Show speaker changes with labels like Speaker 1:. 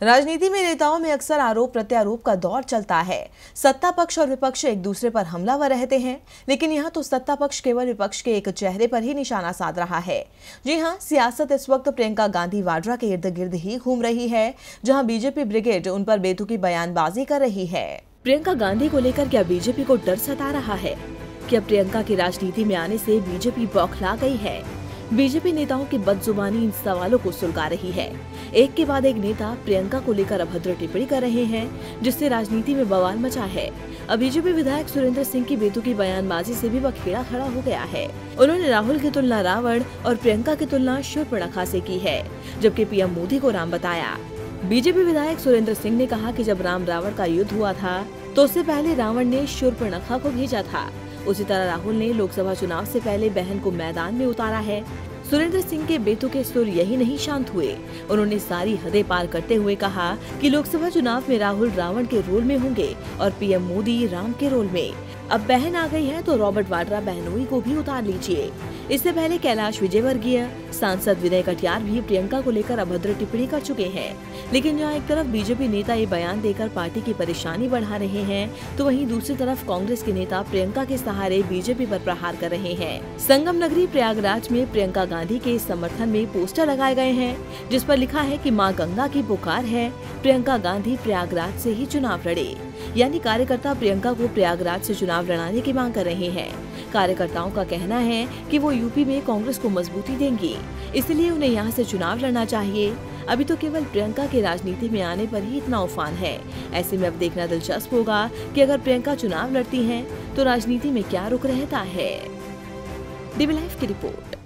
Speaker 1: राजनीति में नेताओं में अक्सर आरोप प्रत्यारोप का दौर चलता है। सत्ता पक्ष और विपक्ष एक दूसरे पर हमलावर रहते हैं, लेकिन यहाँ तो सत्ता पक्ष केवल विपक्ष के एक चेहरे पर ही निशाना साध रहा है। जी हाँ, सियासत इस वक्त प्रियंका गांधी वाड्रा के इर्द गिर्द ही घूम रही है, जहाँ बीजेपी ब्रिगेड उन पर बेतुकी बयानबाजी कर रही है। प्रियंका गांधी को लेकर क्या बीजेपी को डर सता रहा है? क्या प्रियंका की राजनीति में आने से बीजेपी बौखला गई है? बीजेपी नेताओं की बदजुबानी इन सवालों को सुलगा रही है। एक के बाद एक नेता प्रियंका को लेकर अभद्र टिप्पणी कर रहे हैं, जिससे राजनीति में बवाल मचा है। अब बीजेपी विधायक सुरेंद्र सिंह की बेतुकी बयानबाजी से भी बखेड़ा खड़ा हो गया है। उन्होंने राहुल की तुलना रावण और प्रियंका की तुलना शूर्पणखा से की है, जबकि पीएम मोदी को राम बताया। बीजेपी विधायक सुरेंद्र सिंह ने कहा कि जब राम रावण का युद्ध हुआ था तो उससे पहले रावण ने शूर्पणखा को भेजा था। उसी तरह राहुल ने लोकसभा चुनाव से पहले बहन को मैदान में उतारा है। सुरेंद्र सिंह के बेतुके सुर यही नहीं शांत हुए। उन्होंने सारी हदें पार करते हुए कहा कि लोकसभा चुनाव में राहुल रावण के रोल में होंगे और पीएम मोदी राम के रोल में। अब बहन आ गई है तो रॉबर्ट वाड्रा बहनोई को भी उतार लीजिए। इससे पहले कैलाश विजयवर्गीय, सांसद विनय कटियार भी प्रियंका को लेकर अभद्र टिप्पणी कर चुके हैं। लेकिन जहां एक तरफ बीजेपी नेता ये बयान देकर पार्टी की परेशानी बढ़ा रहे हैं, तो वहीं दूसरी तरफ कांग्रेस के नेता प्रियंका के सहारे बीजेपी पर प्रहार कर रहे हैं। संगम नगरी प्रयागराज में प्रियंका गांधी के समर्थन में पोस्टर लगाए गए हैं, जिस पर लिखा है कि मां गंगा की पुकार है, प्रियंका गांधी प्रयागराज से ही चुनाव लड़े। यानी कार्यकर्ता प्रियंका को प्रयागराज से चुनाव लड़ाने की मांग कर रहे हैं। कार्यकर्ताओं का कहना है कि वो यूपी में कांग्रेस को मजबूती देंगी, इसलिए उन्हें यहाँ से चुनाव लड़ना चाहिए। अभी तो केवल प्रियंका के राजनीति में आने पर ही इतना उफान है। ऐसे में अब देखना दिलचस्प होगा कि अगर प्रियंका चुनाव लड़ती हैं, तो राजनीति में क्या रुख रहता है। डीबी लाइव की रिपोर्ट।